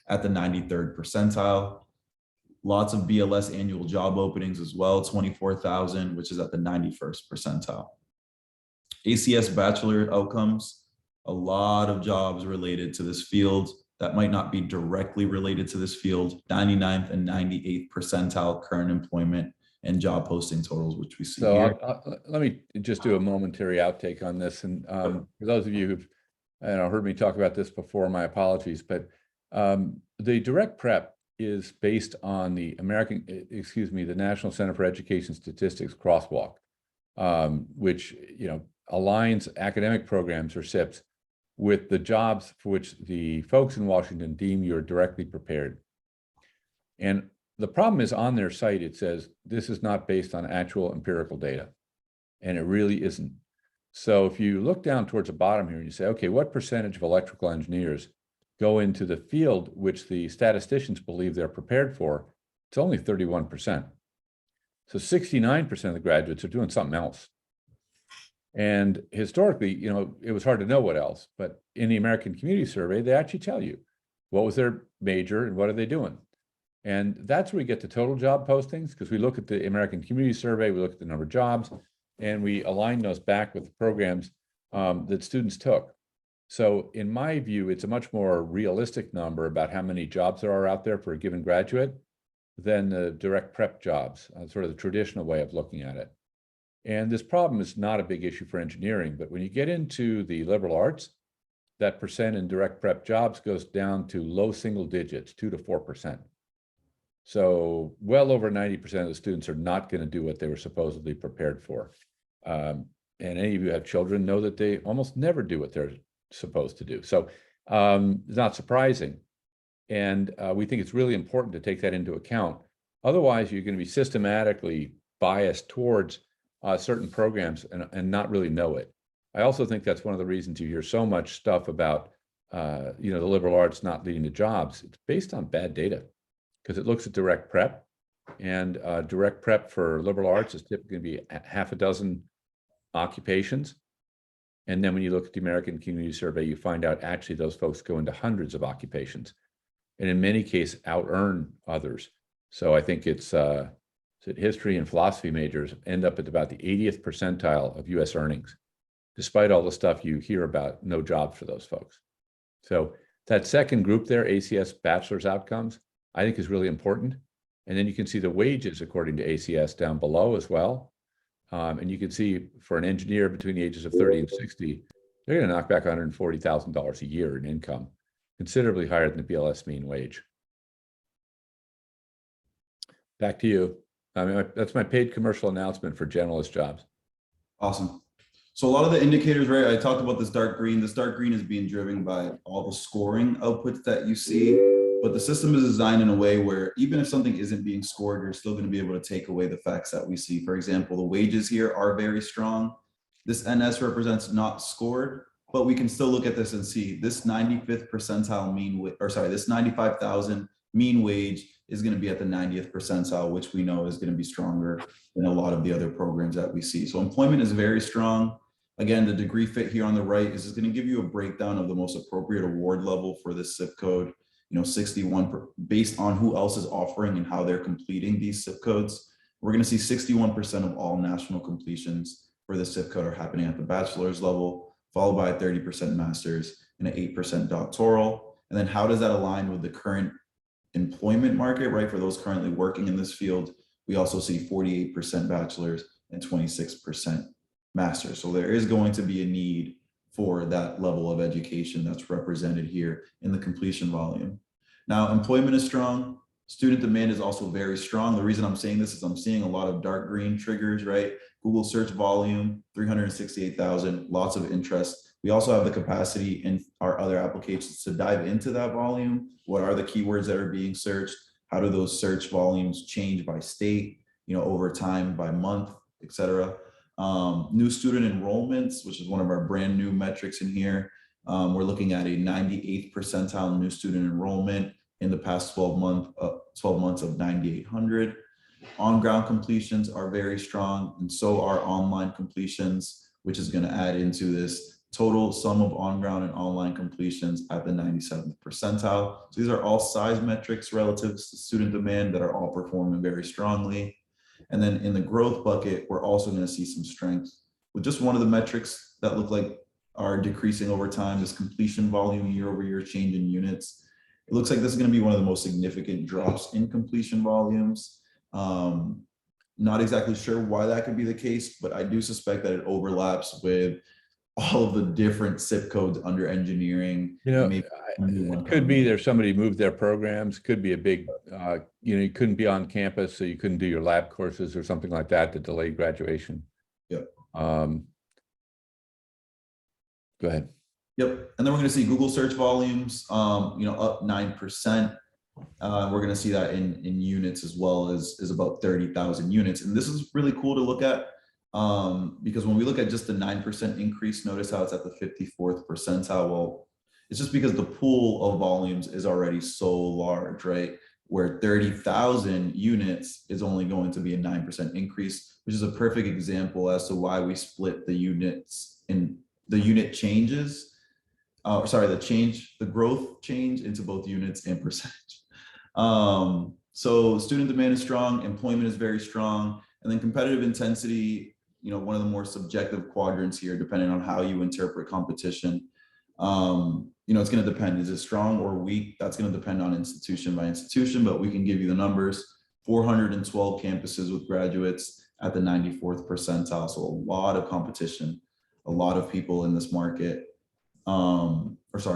at the 93rd percentile. Lots of BLS annual job openings as well, 24,000, which is at the 91st percentile. ACS bachelor outcomes, a lot of jobs related to this field that might not be directly related to this field, 99th and 98th percentile current employment and job posting totals, which we see here.
Let me just do a momentary outtake on this. And for those of you who've heard me talk about this before, my apologies, but the direct prep is based on the the National Center for Education Statistics crosswalk, which aligns academic programs, or SIPs, with the jobs for which the folks in Washington deem you're directly prepared. And the problem is, on their site, it says this is not based on actual empirical data, and it really isn't. So if you look down towards the bottom here and you say, okay, what percentage of electrical engineers go into the field which the statisticians believe they're prepared for? It's only 31%. So 69% of the graduates are doing something else. And historically, it was hard to know what else, but in the American Community Survey, they actually tell you what was their major and what are they doing. And that's where we get to total job postings, because we look at the American Community Survey, we look at the number of jobs, and we align those back with the programs that students took. So in my view, it's a much more realistic number about how many jobs there are out there for a given graduate than the direct prep jobs, sort of the traditional way of looking at it. And this problem is not a big issue for engineering, but when you get into the liberal arts, that percent in direct prep jobs goes down to low single digits, 2 to 4%. So well over 90% of the students are not going to do what they were supposedly prepared for. And any of you who have children know that they almost never do what they're supposed to do. So it's not surprising. And we think it's really important to take that into account. Otherwise, you're going to be systematically biased towards certain programs and not really know it. I also think that's one of the reasons you hear so much stuff about, the liberal arts not leading to jobs. It's based on bad data, because it looks at direct prep, and direct prep for liberal arts is typically going to be half a dozen occupations. And then when you look at the American Community Survey, you find out actually those folks go into hundreds of occupations, and in many cases out-earn others. So I think it's history and philosophy majors end up at about the 80th percentile of US earnings, despite all the stuff you hear about no jobs for those folks. So that second group there, ACS bachelor's outcomes, I think is really important. And then you can see the wages according to ACS down below as well. And you can see for an engineer between the ages of 30 and 60, they're going to knock back $140,000 a year in income, considerably higher than the BLS mean wage. Back to you. That's my paid commercial announcement for generalist jobs.
Awesome. So a lot of the indicators, right? I talked about this dark green. This dark green is being driven by all the scoring outputs that you see, but the system is designed in a way where even if something isn't being scored, you're still going to be able to take away the facts that we see. For example, the wages here are very strong. This NS represents not scored, but we can still look at this and see this 95th percentile mean, this 95,000 mean wage is going to be at the 90th percentile, which we know is going to be stronger than a lot of the other programs that we see. So employment is very strong. Again, the degree fit here on the right is going to give you a breakdown of the most appropriate award level for this zip code. 61 based on who else is offering and how they're completing these zip codes. We're going to see 61% of all national completions for the zip code are happening at the bachelor's level, followed by 30% master's and an 8% doctoral. And then how does that align with the current employment market, right? For those currently working in this field, we also see 48% bachelor's and 26% master's. So there is going to be a need for that level of education that's represented here in the completion volume. Now, employment is strong. Student demand is also very strong. The reason I'm saying this is I'm seeing a lot of dark green triggers, right? Google search volume, 368,000, lots of interest. We also have the capacity in our other applications to dive into that volume. What are the keywords that are being searched? How do those search volumes change by state, over time, by month, et cetera? New student enrollments, which is one of our brand new metrics in here. We're looking at a 98th percentile new student enrollment in the past 12 months of 9,800. On-ground completions are very strong, and so are online completions, which is going to add into this total sum of on-ground and online completions at the 97th percentile. So these are all size metrics relative to student demand that are all performing very strongly. And then in the growth bucket, we're also going to see some strength with just one of the metrics that look like are decreasing over time, this completion volume year-over-year change in units. It looks like this is going to be one of the most significant drops in completion volumes. Not exactly sure why that could be the case, but I do suspect that it overlaps with all of the different zip codes under engineering.
It could be there's somebody moved their programs, could be a big, you couldn't be on campus, so you couldn't do your lab courses or something like that to delay graduation.
Yep.
Go ahead.
Yep. And then we're going to see Google search volumes, up 9%. We're going to see that in units as well as about 30,000 units. And this is really cool to look at because when we look at just the 9% increase, notice how it's at the 54th percentile. Well, it's just because the pool of volumes is already so large, right? Where 30,000 units is only going to be a 9% increase, which is a perfect example as to why we split the units in the unit changes. The growth change into both units and percentage. So student demand is strong, employment is very strong, and then competitive intensity, one of the more subjective quadrants here, depending on how you interpret competition. It's going to depend, is it strong or weak? That's going to depend on institution by institution, but we can give you the numbers. 412 campuses with graduates at the 94th percentile. So a lot of competition, a lot of people in this market. A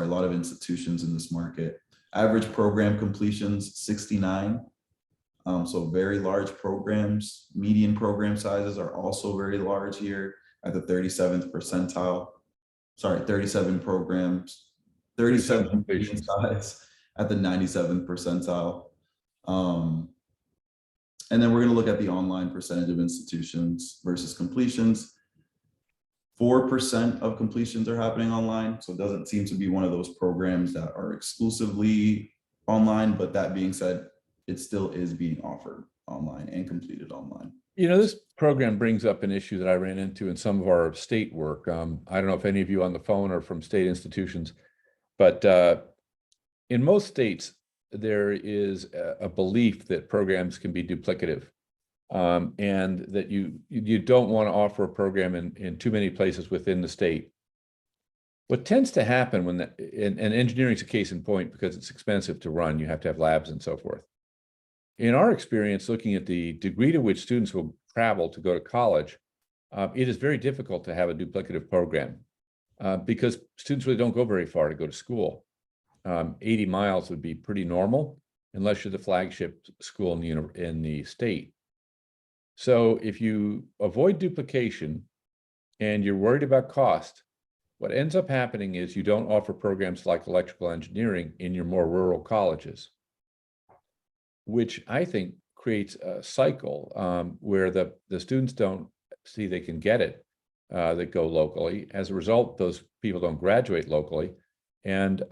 lot of institutions in this market. Average program completions, 69. So very large programs. Median program sizes are also very large here at the 37th percentile. 37 programs, 37 median size at the 97th percentile. And then we're going to look at the online percentage of institutions versus completions. 4% of completions are happening online. So it doesn't seem to be one of those programs that are exclusively online, but that being said, it still is being offered online and completed online.
This program brings up an issue that I ran into in some of our state work. I don't know if any of you on the phone are from state institutions, but in most states, there is a belief that programs can be duplicative. And that you don't want to offer a program in too many places within the state. What tends to happen when and engineering is a case in point because it's expensive to run, you have to have labs and so forth. In our experience, looking at the degree to which students will travel to go to college, it is very difficult to have a duplicative program because students really don't go very far to go to school. 80 miles would be pretty normal unless you're the flagship school in the state. So if you avoid duplication and you're worried about cost, what ends up happening is you don't offer programs like electrical engineering in your more rural colleges, which I think creates a cycle where the students don't see they can get it that go locally. As a result, those people don't graduate locally, and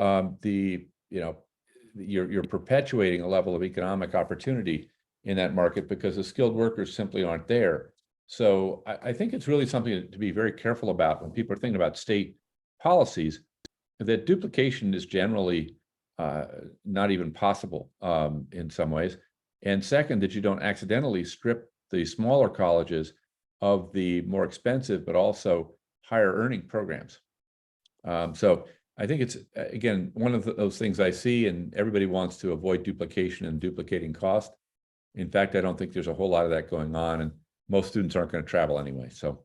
you're perpetuating a level of economic opportunity in that market because the skilled workers simply aren't there. So I think it's really something to be very careful about when people are thinking about state policies, that duplication is generally not even possible in some ways. And second, that you don't accidentally strip the smaller colleges of the more expensive, but also higher earning programs. So I think it's, again, one of those things I see, and everybody wants to avoid duplication and duplicating cost. In fact, I don't think there's a whole lot of that going on, and most students aren't going to travel anyway. So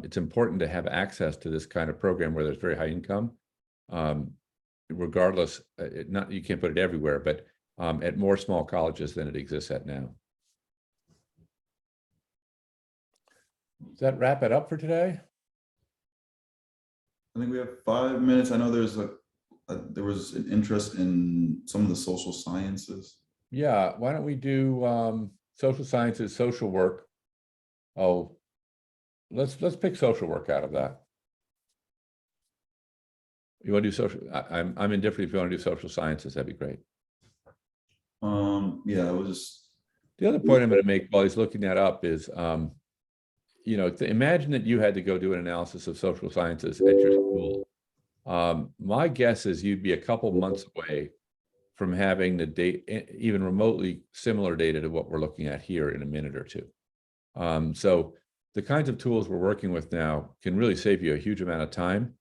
it's important to have access to this kind of program where there's very high income. Regardless, you can't put it everywhere, but at more small colleges than it exists at now. Does that wrap it up for today?
I think we have 5 minutes. I know there's there was an interest in some of the social sciences.
Yeah, why don't we do social sciences, social work? Oh, let's pick social work out of that. You want to do social? I'm indifferent if you want to do social sciences, that'd be great.
Yeah, I was just.
The other point I'm going to make while he's looking that up is, you know, imagine that you had to go do an analysis of social sciences at your school. My guess is you'd be a couple months away from having the data, even remotely similar data to what we're looking at here in a minute or two. So the kinds of tools we're working with now can really save you a huge amount of time.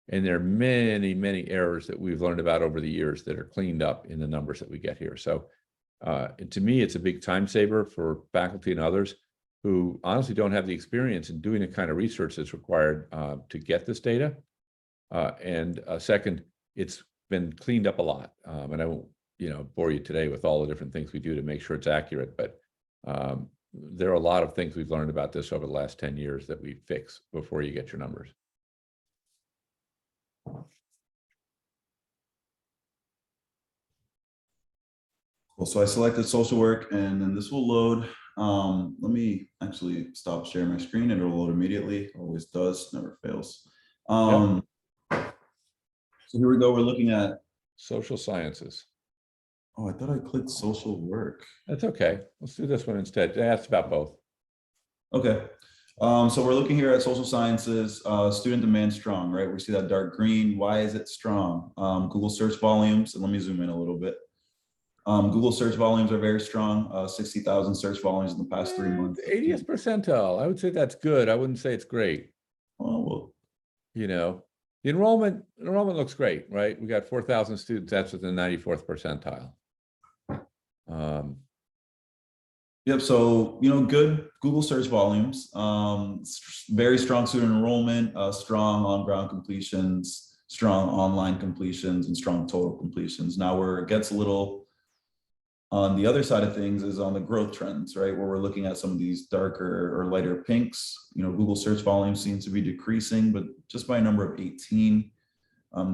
And there are many, many errors that we've learned about over the years that are cleaned up in the numbers that we get here. So to me, it's a big time saver for faculty and others who honestly don't have the experience in doing the kind of research that's required to get this data. And second, it's been cleaned up a lot. And I won't, you know, bore you today with all the different things we do to make sure it's accurate, but there are a lot of things we've learned about this over the last 10 years that we fix before you get your numbers.
Cool. So I selected social work, and then this will load. Let me actually stop sharing my screen, and it'll load immediately. Always does, never fails. So here we go. We're looking at
social sciences.
Oh, I thought I clicked social work.
That's okay. Let's do this one instead. They asked about both.
Okay. So we're looking here at social sciences, student demand strong, right? We see that dark green. Why is it strong? Google search volumes, and let me zoom in a little bit. Google search volumes are very strong, 60,000 search volumes in the past 3 months.
80th percentile. I would say that's good. I wouldn't say it's great.
Oh, well.
You know, the enrollment looks great, right? We got 4,000 students. That's within the 94th percentile.
Yep. So, you know, good Google search volumes, very strong student enrollment, strong on-ground completions, strong online completions, and strong total completions. Now, where it gets a little on the other side of things is on the growth trends, right? Where we're looking at some of these darker or lighter pinks. You know, Google search volume seems to be decreasing, but just by a number of 18,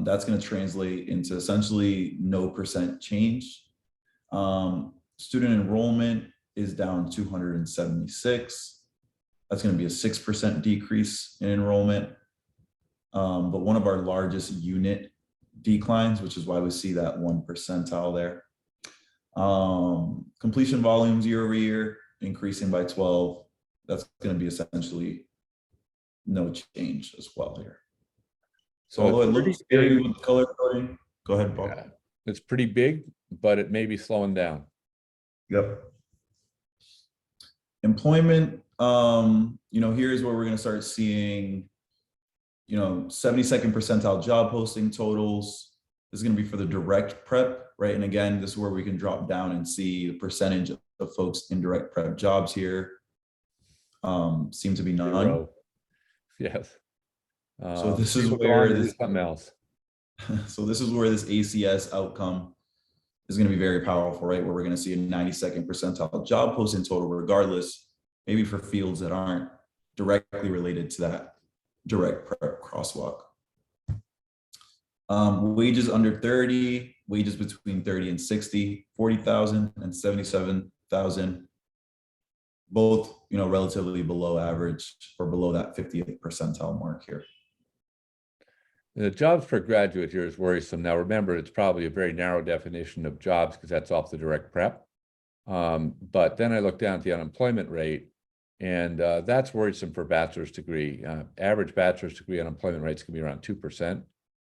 that's going to translate into essentially no percent change. Student enrollment is down 276. That's going to be a 6% decrease in enrollment. But one of our largest unit declines, which is why we see that 1 percentile there. Completion volumes year over year increasing by 12. That's going to be essentially no change as well here. So although it looks scary with the color coding, go ahead, Paul.
Yeah, it's pretty big, but it may be slowing down.
Yep. Employment, you know, here's where we're going to start seeing, you know, 72nd percentile job posting totals. This is going to be for the direct prep, right? And again, this is where we can drop down and see the percentage of folks in direct prep jobs here. Seem to be none.
0. Yes.
So this is where this
something else.
So this is where this ACS outcome is going to be very powerful, right? Where we're going to see a 92nd percentile job posting total, regardless, maybe for fields that aren't directly related to that direct prep crosswalk. Wages under 30, wages between 30 and 60, 40,000 and 77,000, both, you know, relatively below average or below that 50th percentile mark here.
The jobs per graduate here is worrisome. Now, remember, it's probably a very narrow definition of jobs because that's off the direct prep. But then I look down at the unemployment rate, and that's worrisome for bachelor's degree. Average bachelor's degree unemployment rates can be around 2%.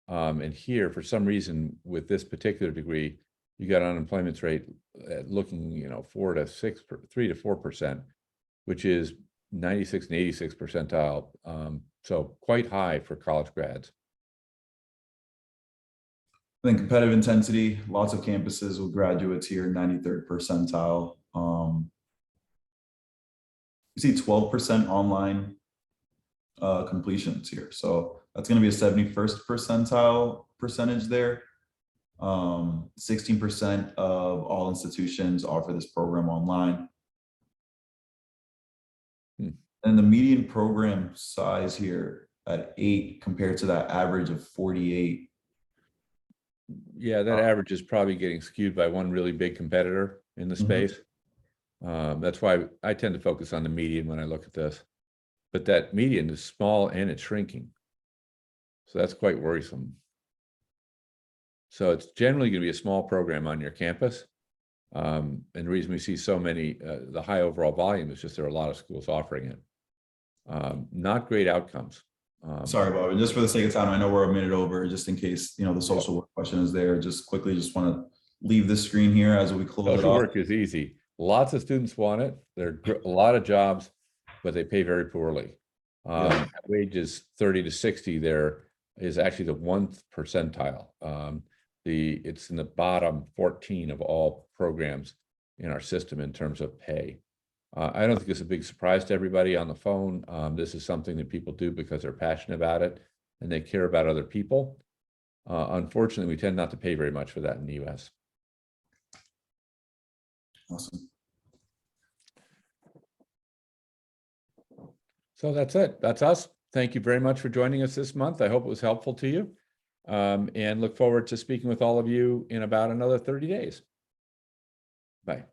And here, for some reason, with this particular degree, you got an unemployment rate looking, you know, 3 to 4%. which is 96 and 86 percentile. So quite high for college grads.
Then competitive intensity, lots of campuses with graduates here, 93rd percentile. You see 12% online completions here. So that's going to be a 71st percentile percentage there. 16% of all institutions offer this program online. And the median program size here at 8 compared to that average of 48.
Yeah, that average is probably getting skewed by one really big competitor in the space. That's why I tend to focus on the median when I look at this. But that median is small and it's shrinking. So that's quite worrisome. So it's generally going to be a small program on your campus. And the reason we see so many, the high overall volume is just there are a lot of schools offering it. Not great outcomes.
Sorry, Bob, and just for the sake of time, I know we're a minute over, just in case, you know, the social work question is there, just quickly, just want to leave this screen here as we close it
Social
off.
work is easy. Lots of students want it. There are a lot of jobs, but they pay very poorly. Wages 30 to 60 there is actually the 1th percentile. It's in the bottom 14 of all programs in our system in terms of pay. I don't think it's a big surprise to everybody on the phone. This is something that people do because they're passionate about it and they care about other people. Unfortunately, we tend not to pay very much for that in the US.
Awesome.
So that's it. That's us. Thank you very much for joining us this month. I hope it was helpful to you. And look forward to speaking with all of you in about another 30 days. Bye.